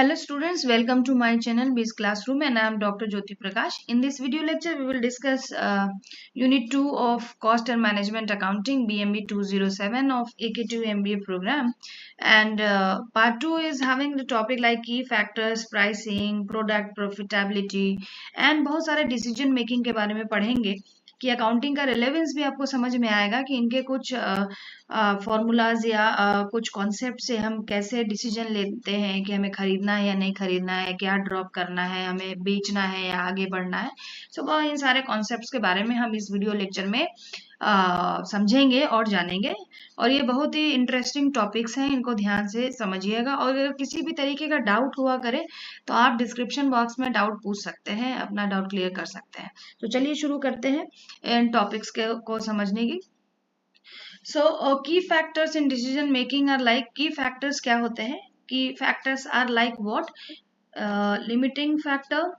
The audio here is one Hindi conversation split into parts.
Hello students, welcome to my channel Biz Classroom and I am Dr. Jyoti Prakash. In this video lecture, we will discuss Unit 2 of Cost and Management Accounting BMB 207 of AK2 MBA program. And part 2 is having the topic like key factors, pricing, product profitability and बहुत सारे decision making के बारे में पढ़ेंगे कि अकाउंटिंग का रिलेवेंस भी आपको समझ में आएगा कि इनके कुछ फॉर्मूलाज या कुछ कॉन्सेप्ट से हम कैसे डिसीजन लेते हैं कि हमें खरीदना है या नहीं खरीदना है, क्या ड्रॉप करना है, हमें बेचना है या आगे बढ़ना है। सो इन सारे कॉन्सेप्ट्स के बारे में हम इस वीडियो लेक्चर में समझेंगे और जानेंगे और ये बहुत ही इंटरेस्टिंग टॉपिक्स हैं, इनको ध्यान से समझिएगा और अगर किसी भी तरीके का डाउट हुआ करे तो आप डिस्क्रिप्शन बॉक्स में डाउट पूछ सकते हैं, अपना डाउट क्लियर कर सकते हैं। तो चलिए शुरू करते हैं इन टॉपिक्स को समझने की। So key factors in decision making are like, key factors क्या होते हैं? Key factors are like what? Limiting factor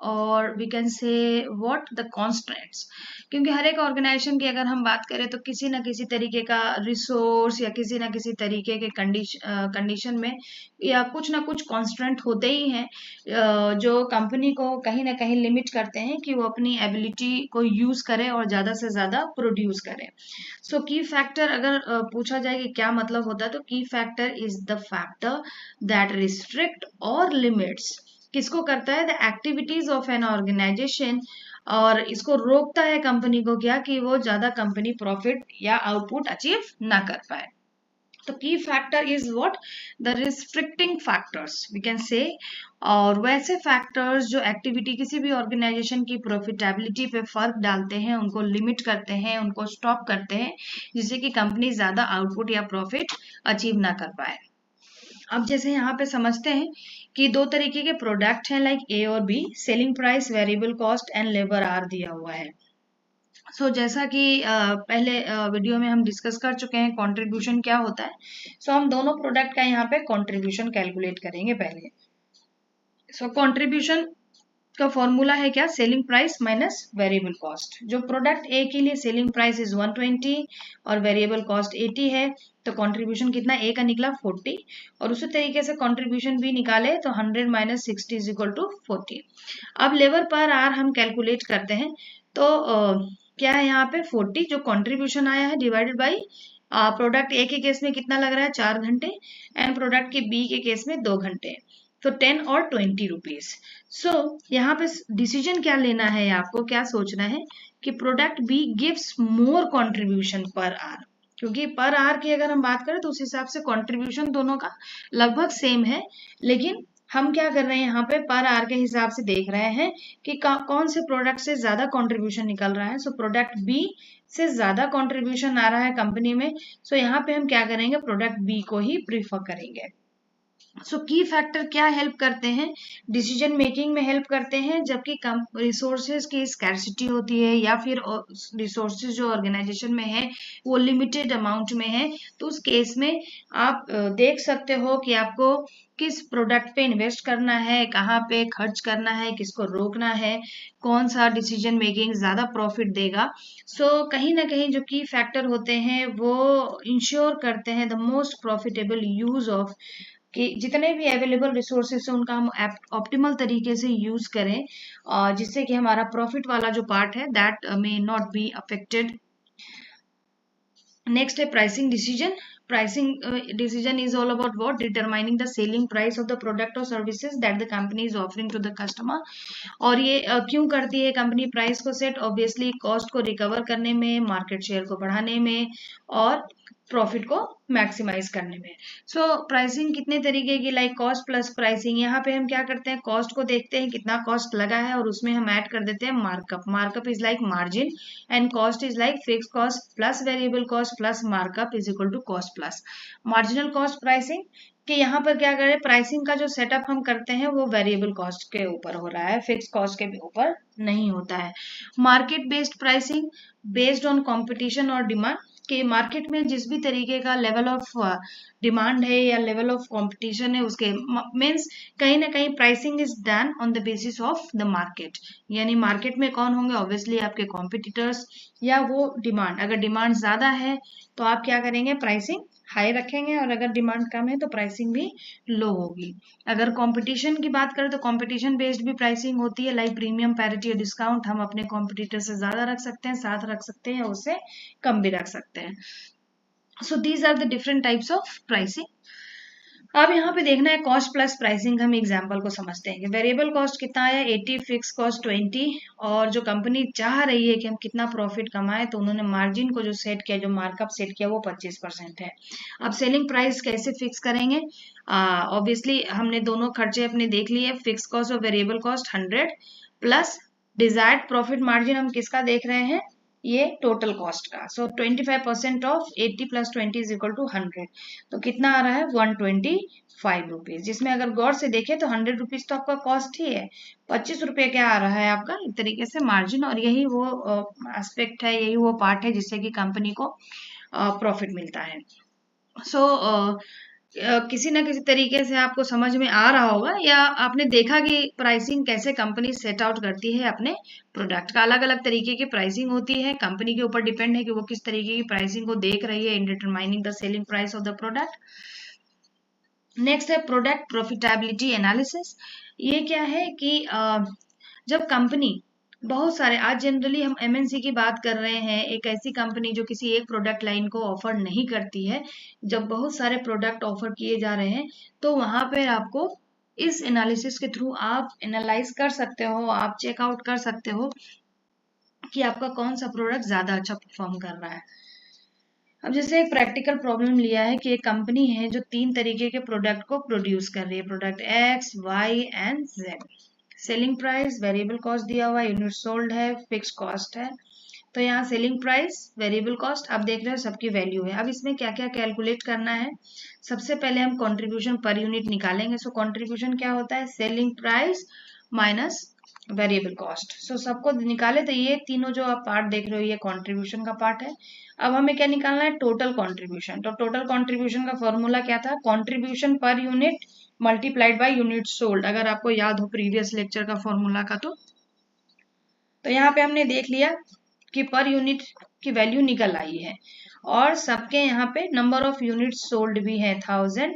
और we can say what the constraints. क्योंकि हर एक ऑर्गेनाइजेशन की अगर हम बात करें तो किसी ना किसी तरीके का रिसोर्स या किसी ना किसी तरीके के कंडीशन में या कुछ ना कुछ कॉन्स्ट्रेंट होते ही हैं जो कंपनी को कहीं ना कहीं लिमिट करते हैं कि वो अपनी एबिलिटी को यूज करे और ज्यादा से ज्यादा प्रोड्यूस करे। सो की फैक्टर अगर पूछा जाए कि क्या मतलब होता है तो key factor is the factor that restrict और लिमिट्स, किसको करता है? The activities of an organization, और इसको रोकता है कंपनी को क्या कि वो ज्यादा कंपनी प्रॉफिट या आउटपुट अचीव ना कर पाए। तो key factor is what? The restricting factors we can say. और वैसे फैक्टर्स जो एक्टिविटी किसी भी ऑर्गेनाइजेशन की प्रॉफिटेबिलिटी पे फर्क डालते हैं, उनको लिमिट करते हैं, उनको स्टॉप करते हैं जिससे कि कंपनी ज्यादा आउटपुट या प्रॉफिट अचीव ना कर पाए। अब जैसे यहाँ पे समझते हैं कि दो तरीके के प्रोडक्ट हैं लाइक ए और B, selling price, variable cost and labour are दिया हुआ है। सो जैसा कि पहले वीडियो में हम डिस्कस कर चुके हैं कंट्रीब्यूशन क्या होता है। सो हम दोनों प्रोडक्ट का यहाँ पे कंट्रीब्यूशन कैलकुलेट करेंगे पहले। सो कंट्रीब्यूशन का फॉर्मूला है क्या? Selling price minus variable cost. जो प्रोडक्ट ए के लिए सेलिंग प्राइस इज 120 और वेरिएबल कॉस्ट 80 है तो कंट्रीब्यूशन कितना? ए का निकला 40 और उसी तरीके से कंट्रीब्यूशन भी निकाले तो 100 माइनस 60 इज इक्वल टू 40। अब लेबर पर आर हम कैलकुलेट करते हैं तो क्या है यहाँ पे 40 जो कंट्रीब्यूशन आया है डिवाइडेड बाई प्रोडक्ट ए के केस में कितना लग रहा है 4 घंटे एंड प्रोडक्ट के बी के केस में 2 घंटे, तो 10 और 20 रुपीज। सो यहाँ पे डिसीजन क्या लेना है, आपको क्या सोचना है कि product B gives more contribution पर आर, क्योंकि पर आर की अगर हम बात करें तो उस हिसाब से कंट्रीब्यूशन दोनों का लगभग सेम है, लेकिन हम क्या कर रहे हैं यहाँ पे पर आर के हिसाब से देख रहे हैं कि कौन से प्रोडक्ट से ज्यादा कंट्रीब्यूशन निकल रहा है। सो प्रोडक्ट बी से ज्यादा कंट्रीब्यूशन आ रहा है कंपनी में, सो यहाँ पे हम क्या करेंगे? प्रोडक्ट बी को ही प्रीफर करेंगे। सो की फैक्टर क्या हेल्प करते हैं? डिसीजन मेकिंग में हेल्प करते हैं जबकि कम रिसोर्सेज की स्कैर्सिटी होती है या फिर रिसोर्सेज जो ऑर्गेनाइजेशन में है वो लिमिटेड अमाउंट में है, तो उस केस में आप देख सकते हो कि आपको किस प्रोडक्ट पे इन्वेस्ट करना है, कहाँ पे खर्च करना है, किसको रोकना है, कौन सा डिसीजन मेकिंग ज्यादा प्रॉफिट देगा। सो कहीं ना कहीं जो की फैक्टर होते हैं वो इंश्योर करते हैं the most profitable use of, कि जितने भी अवेलेबल रिसोर्सेस हैं उनका हम ऑप्टिमल तरीके से यूज करें जिससे कि हमारा प्रॉफिट वाला जो पार्ट है that may not be affected. Next है pricing decision. Pricing decision is all about what? Determining the selling price of the product or services that the company is offering to the customer। और ये क्यों करती है कंपनी प्राइस को सेट? ऑब्वियसली कॉस्ट को रिकवर करने में, मार्केट शेयर को बढ़ाने में और प्रॉफिट को मैक्सिमाइज करने में। सो प्राइसिंग कितने तरीके की, लाइक कॉस्ट प्लस प्राइसिंग। यहाँ पे हम क्या करते हैं? कॉस्ट को देखते हैं कितना कॉस्ट लगा है और उसमें हम ऐड कर देते हैं markup. Markup is like margin and cost is like fix cost plus variable cost plus markup is equal to cost plus marginal cost pricing. कि यहाँ पर क्या करें? प्राइसिंग का जो सेटअप हम करते हैं वो वेरिएबल कॉस्ट के ऊपर हो रहा है, फिक्स कॉस्ट के ऊपर नहीं होता है। Market based pricing based on competition और डिमांड, कि मार्केट में जिस भी तरीके का लेवल ऑफ डिमांड है या लेवल ऑफ कंपटीशन है उसके मीन्स कहीं ना कहीं pricing is done on the basis of the market. यानी मार्केट में कौन होंगे? ऑब्वियसली आपके कॉम्पिटिटर्स या वो डिमांड। अगर डिमांड ज्यादा है तो आप क्या करेंगे? प्राइसिंग हाई रखेंगे और अगर डिमांड कम है तो प्राइसिंग भी लो होगी। अगर कंपटीशन की बात करें तो कंपटीशन बेस्ड भी प्राइसिंग होती है, लाइक प्रीमियम, पैरिटी और डिस्काउंट हम अपने कॉम्पिटिटर से ज्यादा रख सकते हैं, साथ रख सकते हैं या उससे कम भी रख सकते हैं। So these are the different types of pricing. अब यहाँ पे देखना है कॉस्ट प्लस प्राइसिंग। हम एग्जांपल को समझते हैं कि वेरिएबल कॉस्ट कितना आया 80, फिक्स कॉस्ट 20, और जो कंपनी चाह रही है कि हम कितना प्रॉफिट कमाएं तो उन्होंने मार्जिन को जो सेट किया, जो मार्कअप सेट किया वो 25% है। अब सेलिंग प्राइस कैसे फिक्स करेंगे? ऑब्वियसली हमने दोनों खर्चे अपने देख लिए, फिक्स कॉस्ट और variable cost 100 plus desired profit margin हम किसका देख रहे हैं, ये टोटल कॉस्ट का। So 25% of 80 plus 20 is equal to 100, तो कितना आ रहा है 125 रुपीज, जिसमें अगर गौर से देखें तो 100 रुपीज तो आपका कॉस्ट ही है, 25 रुपये क्या आ रहा है आपका एक तरीके से मार्जिन, और यही वो एस्पेक्ट है, यही वो पार्ट है जिससे कि कंपनी को प्रॉफिट मिलता है। सो किसी ना किसी तरीके से आपको समझ में आ रहा होगा, या आपने देखा कि प्राइसिंग कैसे कंपनी सेट आउट करती है अपने प्रोडक्ट का। अलग अलग तरीके की प्राइसिंग होती है, कंपनी के ऊपर डिपेंड है कि वो किस तरीके की प्राइसिंग को देख रही है in determining the selling price of the product. Next है प्रोडक्ट प्रॉफिटेबिलिटी एनालिसिस। ये क्या है कि जब कंपनी बहुत सारे, आज जनरली हम एमएनसी की बात कर रहे हैं, एक ऐसी कंपनी जो किसी एक प्रोडक्ट लाइन को ऑफर नहीं करती है, जब बहुत सारे प्रोडक्ट ऑफर किए जा रहे हैं तो वहां पर आपको इस एनालिसिस के थ्रू आप एनालाइज कर सकते हो, आप चेकआउट कर सकते हो कि आपका कौन सा प्रोडक्ट ज्यादा अच्छा परफॉर्म कर रहा है। अब जैसे एक प्रैक्टिकल प्रॉब्लम लिया है कि एक कंपनी है जो 3 तरीके के प्रोडक्ट को प्रोड्यूस कर रही है, product X, Y and Z. Selling price, variable cost दिया हुआ है, यूनिट सोल्ड है, फिक्स कॉस्ट है। तो यहाँ सेलिंग प्राइस, वेरिएबल कॉस्ट, आप देख रहे हो सबकी वैल्यू है। अब इसमें क्या क्या कैलकुलेट करना है? सबसे पहले हम कंट्रीब्यूशन पर यूनिट निकालेंगे। सो कंट्रीब्यूशन क्या होता है, selling price minus variable cost. So सबको निकाले तो ये तीनों जो आप पार्ट देख रहे हो ये कंट्रीब्यूशन का पार्ट है। अब हमें क्या निकालना है, टोटल कंट्रीब्यूशन। तो टोटल कंट्रीब्यूशन का फॉर्मूला क्या था, contribution per unit multiplied by unit sold, अगर आपको याद हो प्रीवियस लेक्चर का फॉर्मूला का। तो यहाँ पे हमने देख लिया कि पर यूनिट की वैल्यू निकल आई है, और सबके यहाँ पे नंबर ऑफ यूनिट सोल्ड भी है 1000,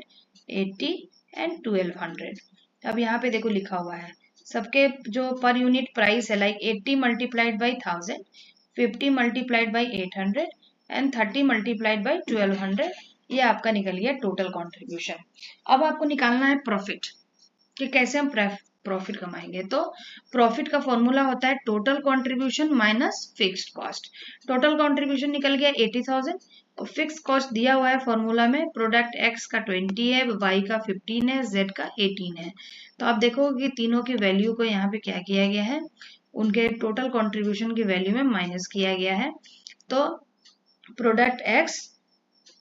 80 एंड 1200। अब यहाँ पे देखो लिखा हुआ है सबके जो पर यूनिट प्राइस है, like 80 multiplied by 1000, 50 multiplied by 800 and 30 multiplied by 1200, ये आपका निकल गया टोटल कॉन्ट्रीब्यूशन। अब आपको निकालना है प्रॉफिट, कि कैसे हम प्रॉफिट कमाएंगे। तो प्रॉफिट का फॉर्मूला होता है total contribution minus fixed cost. Total contribution निकल गया 80,000, और फिक्स कॉस्ट दिया हुआ है फॉर्मूला में, प्रोडक्ट एक्स का 20 है, वाई का 15 है, जेड का 18 है। तो आप देखोगे कि तीनों की वैल्यू को यहाँ पे क्या किया गया है, उनके टोटल कंट्रीब्यूशन की वैल्यू में माइनस किया गया है। तो प्रोडक्ट एक्स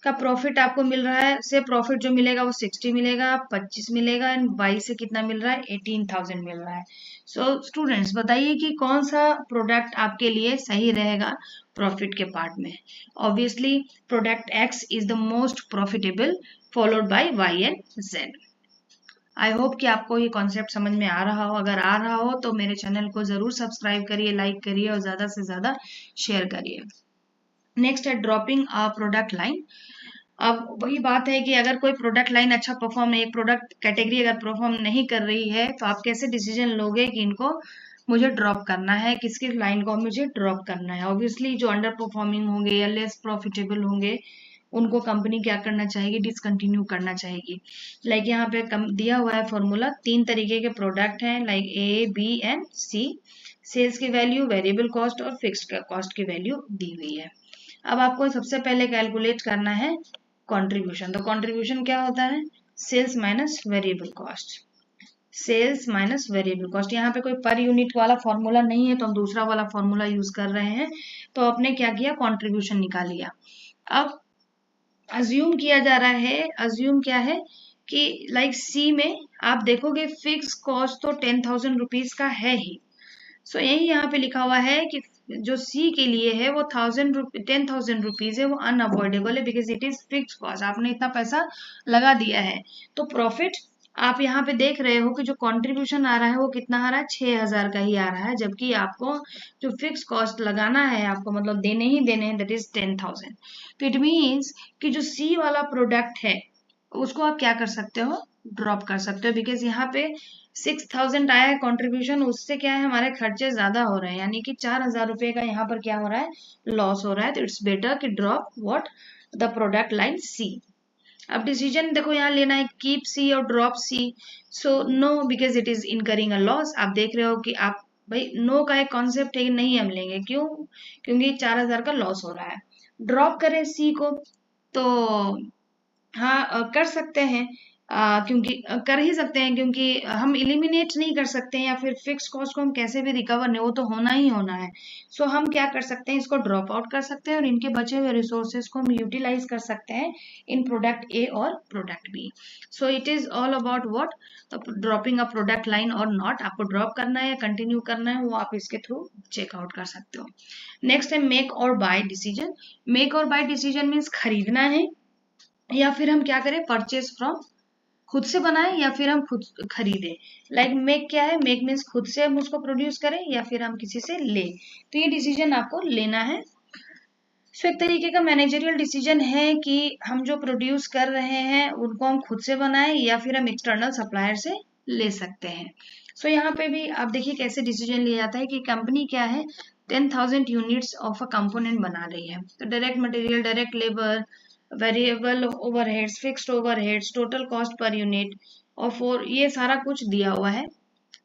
का प्रॉफिट आपको मिल रहा है, से प्रॉफिट जो मिलेगा वो 60 मिलेगा, 25 मिलेगा, एंड वाई से कितना मिल रहा है 18,000 मिल रहा है। सो स्टूडेंट्स बताइए कि कौन सा प्रोडक्ट आपके लिए सही रहेगा प्रॉफिट के पार्ट में। Obviously product X is the most profitable, followed by Y and Z. I hope कि आपको ये कॉन्सेप्ट समझ में आ रहा हो। अगर आ रहा हो तो मेरे चैनल को जरूर सब्सक्राइब करिए, लाइक करिए और ज्यादा से ज्यादा शेयर करिए। नेक्स्ट है ड्रॉपिंग अ प्रोडक्ट लाइन। अब वही बात है कि अगर कोई प्रोडक्ट लाइन अच्छा परफॉर्म नहीं, एक प्रोडक्ट कैटेगरी अगर परफॉर्म नहीं कर रही है, तो आप कैसे डिसीजन लोगे कि इनको मुझे ड्रॉप करना है, किसकी लाइन को मुझे ड्रॉप करना है। ऑब्वियसली जो अंडर परफॉर्मिंग होंगे या लेस प्रॉफिटेबल होंगे उनको कंपनी क्या करना चाहेगी, डिसकंटिन्यू करना चाहेगी। लाइक यहाँ पे दिया हुआ है फॉर्मूला, 3 तरीके के प्रोडक्ट हैं, like A, B and C. Sales की वैल्यू, वेरिएबल कॉस्ट और फिक्स्ड कॉस्ट की वैल्यू दी हुई है। अब आपको सबसे पहले कैलकुलेट करना है कंट्रीब्यूशन। तो कंट्रीब्यूशन क्या होता है, sales minus variable cost, sales minus variable cost. यहाँ पे कोई पर यूनिट वाला फॉर्मूला नहीं है तो हम दूसरा वाला फॉर्मूला यूज कर रहे हैं। तो आपने क्या किया, कंट्रीब्यूशन निकाल लिया। अब अज्यूम किया जा रहा है, अज्यूम क्या है कि लाइक सी में आप देखोगे फिक्स कॉस्ट तो 10,000 रुपीज का है ही। सो यही यहाँ पे लिखा हुआ है कि जो सी के लिए है वो 10,000 रुपीज है, वो अनअवॉइडेबल है because it is fix cost, आपने इतना पैसा लगा दिया है। तो प्रॉफिट आप यहाँ पे देख रहे हो कि जो कंट्रीब्यूशन आ रहा है वो कितना आ रहा है, 6,000 का ही आ रहा है, जबकि आपको जो फिक्स कॉस्ट लगाना है आपको मतलब देने ही देने हैं, दैट इज 10,000। तो इट मीन्स कि जो सी वाला प्रोडक्ट है उसको आप क्या कर सकते हो, ड्रॉप कर सकते हो, बिकॉज यहाँ पे 6,000 आया है कंट्रीब्यूशन, उससे क्या है हमारे खर्चे ज्यादा हो रहे हैं, यानी कि 4,000 रुपए का यहाँ पर क्या हो रहा है, लॉस हो रहा है। तो इट्स बेटर कि drop what, the product line C. अब डिसीजन देखो यहाँ लेना है, कीप सी और drop C. So no, because it is incurring a loss. आप देख रहे हो कि आप भाई नो का एक कॉन्सेप्ट है कि नहीं हम लेंगे, क्यों, क्योंकि 4,000 का लॉस हो रहा है। ड्रॉप करें सी को, तो हाँ कर सकते हैं, क्योंकि कर ही सकते हैं, क्योंकि हम इलिमिनेट नहीं कर सकते हैं, या फिर फिक्स कॉस्ट को हम कैसे भी रिकवर नहीं, वो तो होना ही होना है। सो हम क्या कर सकते हैं, इसको ड्रॉप आउट कर सकते हैं और इनके बचे हुए रिसोर्सेज को हम यूटिलाइज कर सकते हैं इन प्रोडक्ट ए और product B. So it is all about what, dropping a product line और नॉट। आपको ड्रॉप करना है या कंटिन्यू करना है वो आप इसके थ्रू चेकआउट कर सकते हो। नेक्स्ट है मेक और बाय डिसीजन। मेक और बाय डिसीजन मीन्स खरीदना है या फिर हम क्या करें, परचेज फ्रॉम, खुद से बनाएं या फिर हम खुद खरीदें। लाइक मेक क्या है, मेक मीन्स खुद से हम उसको प्रोड्यूस करें या फिर हम किसी से ले, तो ये डिसीजन आपको लेना है। सो एक तरीके का मैनेजरियल डिसीजन है कि हम जो प्रोड्यूस कर रहे हैं उनको हम खुद से बनाएं या फिर हम एक्सटर्नल सप्लायर से ले सकते हैं। सो यहाँ पे भी आप देखिए कैसे डिसीजन लिया जाता है कि कंपनी क्या है, 10,000 यूनिट्स ऑफ अ कंपोनेंट बना रही है, तो direct material, direct labour, variable overheads, fixed overheads, total cost per unit और फॉर, ये सारा कुछ दिया हुआ है।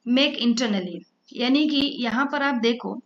मेक इंटरनली, यानी कि यहाँ पर आप देखो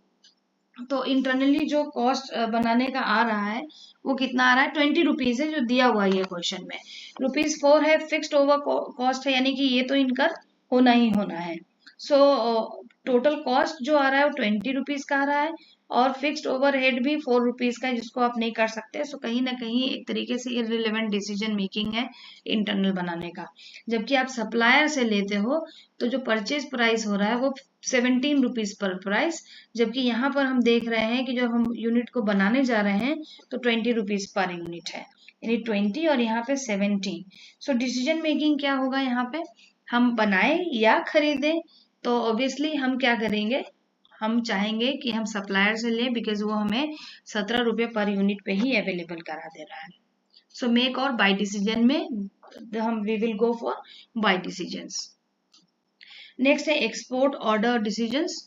तो इंटरनली जो कॉस्ट बनाने का आ रहा है वो कितना आ रहा है, 20 रुपीज है जो दिया हुआ है ये क्वेश्चन में। ₹4 है, फिक्स्ड ओवर कॉस्ट है, यानी कि ये तो इनका होना ही होना है। सो टोटल कॉस्ट जो आ रहा है वो 20 रुपीज का आ रहा है और फिक्स्ड ओवरहेड भी 4 रुपीज का है, जिसको आप नहीं कर सकते। सो कहीं ना कहीं एक तरीके से इररिलेवेंट डिसीजन मेकिंग है इंटरनल बनाने का। जबकि आप सप्लायर से लेते हो तो जो परचेज प्राइस हो रहा है वो 17 रुपीज पर प्राइस, जबकि यहाँ पर हम देख रहे हैं कि जब हम यूनिट को बनाने जा रहे हैं तो 20 रुपीज पर यूनिट है, यानी 20 और यहाँ पे 17। सो डिसीजन मेकिंग क्या होगा यहाँ पे, हम बनाए या खरीदें, तो ऑब्वियसली हम क्या करेंगे, हम चाहेंगे कि हम सप्लायर से लें, बिकॉज वो हमें 17 रुपये पर यूनिट पे ही अवेलेबल करा दे रहा है। सो मेक और बाय डिसीजन में हम we will go for buy decisions. Next है एक्सपोर्ट ऑर्डर डिसीजंस।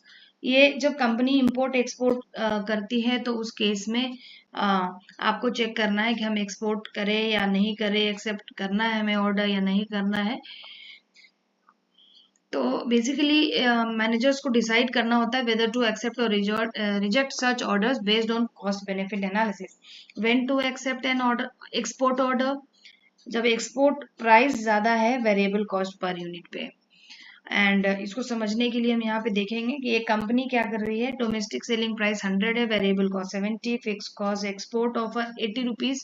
ये जब कंपनी इंपोर्ट एक्सपोर्ट करती है तो उस केस में आपको चेक करना है कि हम एक्सपोर्ट करें या नहीं करें, एक्सेप्ट करना है हमें ऑर्डर या नहीं करना है। तो बेसिकली मैनेजर्स को डिसाइड करना होता है वेदर टू एक्सेप्ट और reject such orders based on cost benefit analysis. When to accept an order, export order, जब एक्सपोर्ट प्राइस ज्यादा है वेरिएबल कॉस्ट पर यूनिट पे। एंड इसको समझने के लिए हम यहाँ पे देखेंगे कि एक कंपनी क्या कर रही है, डोमेस्टिक सेलिंग प्राइस 100 है, variable cost 70, fix cost export offer 80 rupees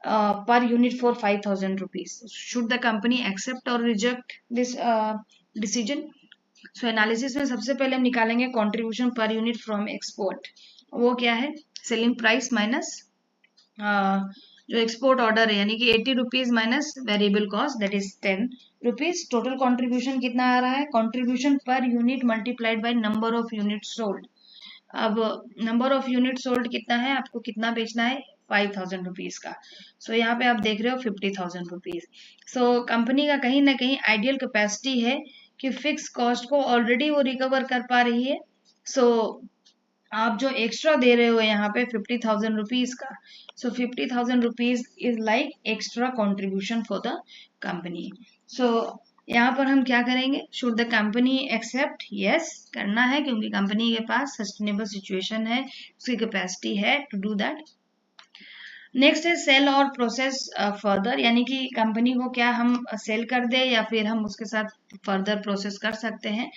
per unit for 5,000 rupees. Should the company accept और reject this decision? So analysis में सबसे पहले हम निकालेंगे contribution per unit from export. वो क्या है, सेलिंग प्राइस माइनस जो एक्सपोर्ट ऑर्डर है, यानी कि 80 rupees minus variable cost that is 10 rupees. Total contribution कितना आ रहा है, contribution per unit multiplied by number of unit sold. अब नंबर ऑफ यूनिट सोल्ड कितना है, आपको कितना बेचना है, 5,000 रुपीज का। सो यहाँ पे आप देख रहे हो 50,000 रुपीज। सो कंपनी का कहीं ना कहीं आइडियल कैपेसिटी है कि फिक्स कॉस्ट को ऑलरेडी वो रिकवर कर पा रही है। सो आप जो एक्स्ट्रा दे रहे हो यहाँ पे 50,000 रुपीज का, so 50,000 rupees is like extra contribution for the company. सो यहाँ पर हम क्या करेंगे, should the company accept, yes करना है, क्योंकि कंपनी के पास सस्टेनेबल सिचुएशन है, उसकी कैपेसिटी है टू डू दैट। नेक्स्ट है सेल और प्रोसेस फर्दर, यानी कि कंपनी को क्या हम सेल कर दे या फिर हम उसके साथ फर्दर प्रोसेस कर सकते हैं।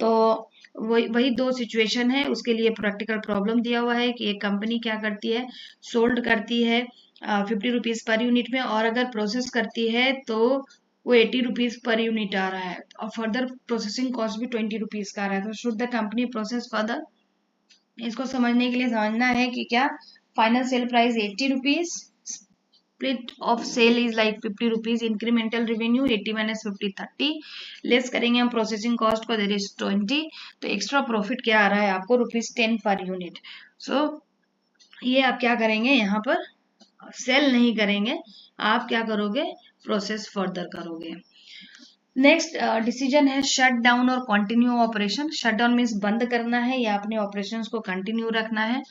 तो वही दो सिचुएशन है, उसके लिए प्रैक्टिकल प्रॉब्लम दिया हुआ है कि एक कंपनी क्या करती है, सोल्ड करती है 50 रुपीज पर यूनिट में, और अगर प्रोसेस करती है तो वो 80 रुपीज पर यूनिट आ रहा है और फर्दर प्रोसेसिंग कॉस्ट भी 20 रुपीज का आ रहा है। तो should the company process further? इसको समझने के लिए समझना है कि क्या final sale price 80 rupees Split of sale is like 50 rupees. Incremental revenue 80 minus 50 30. Less करेंगे हम प्रोसेसिंग कॉस्ट को, देर इज 20. तो एक्स्ट्रा प्रॉफिट क्या आ रहा है आपको, ₹10 पर यूनिट. सो ये आप क्या करेंगे, यहाँ पर सेल नहीं करेंगे, आप क्या करोगे, प्रोसेस फर्दर करोगे. नेक्स्ट डिसीजन है शट डाउन और continue operation. Shut down means बंद करना है या अपने ऑपरेशंस को कंटिन्यू रखना है.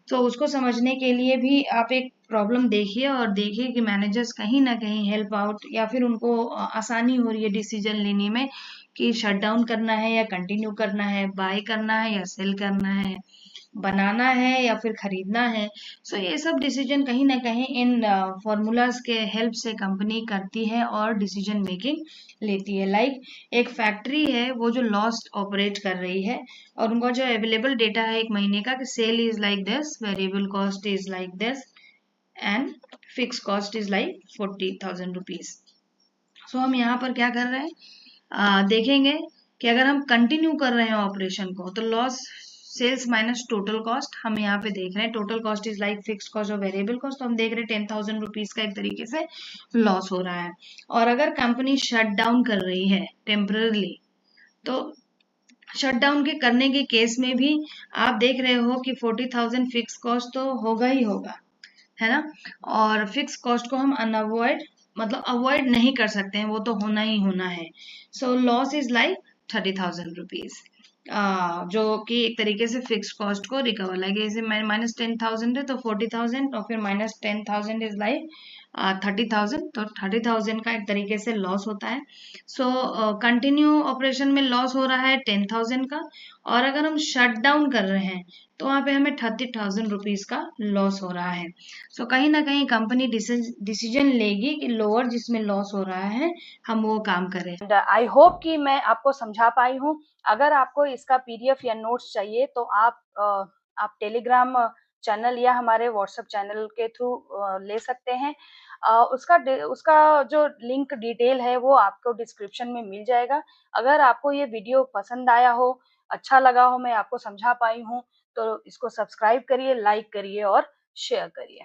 तो उसको समझने के लिए भी आप एक प्रॉब्लम देखिए और देखिए कि मैनेजर्स कहीं ना कहीं हेल्प आउट या फिर उनको आसानी हो रही है डिसीजन लेने में कि शट डाउन करना है या कंटिन्यू करना है, बाय करना है या सेल करना है, बनाना है या फिर खरीदना है. सो ये सब डिसीजन कहीं ना कहीं इन फॉर्मूलाज के हेल्प से कंपनी करती है और डिसीजन मेकिंग लेती है. लाइक एक फैक्ट्री है वो जो लॉस ऑपरेट कर रही है और उनका जो अवेलेबल डेटा है एक महीने का कि sale is like this, variable cost is like this and fix cost is like 40,000 rupees. So हम यहाँ पर क्या कर रहे हैं, देखेंगे कि अगर हम कंटिन्यू कर रहे हैं ऑपरेशन को तो loss sales minus total cost. हम यहाँ पे देख रहे हैं total cost is like fix cost और वेरिएबल कॉस्ट. तो हम देख रहे हैं 10,000 रुपीज का एक तरीके से लॉस हो रहा है. और अगर कंपनी शट डाउन कर रही है टेम्पररली, तो शट डाउन के करने के केस में भी आप देख रहे हो कि 40,000 फिक्स कॉस्ट तो होगा ही होगा, है ना. और फिक्स कॉस्ट को हम अनअवॉइड मतलब अवॉइड नहीं कर सकते हैं, वो तो होना ही होना है. So loss is like 30,000 rupees, जो कि एक तरीके से फिक्स कॉस्ट को रिकवर लाइक जैसे माइनस 10,000 है तो 40,000 और फिर माइनस 10,000 इज लाइक 30,000. तो 30,000 का एक तरीके से लॉस होता है. सो कंटिन्यू ऑपरेशन में लॉस हो रहा है 10,000 का, और अगर हम शट डाउन कर रहे हैं तो वहां पे हमें 30,000 रुपीज का लॉस हो रहा है. सो कहीं ना कहीं कंपनी डिसीजन लेगी कि लोअर जिसमें लॉस हो रहा है हम वो काम करें. आई होप कि मैं आपको समझा पाई हूँ. अगर आपको इसका पीडीएफ या नोट्स चाहिए तो आप टेलीग्राम चैनल या हमारे व्हाट्सएप चैनल के थ्रू ले सकते हैं. उसका जो लिंक डिटेल है वो आपको डिस्क्रिप्शन में मिल जाएगा. अगर आपको ये वीडियो पसंद आया हो, अच्छा लगा हो, मैं आपको समझा पाई हूँ, तो इसको सब्सक्राइब करिए, लाइक करिए और शेयर करिए.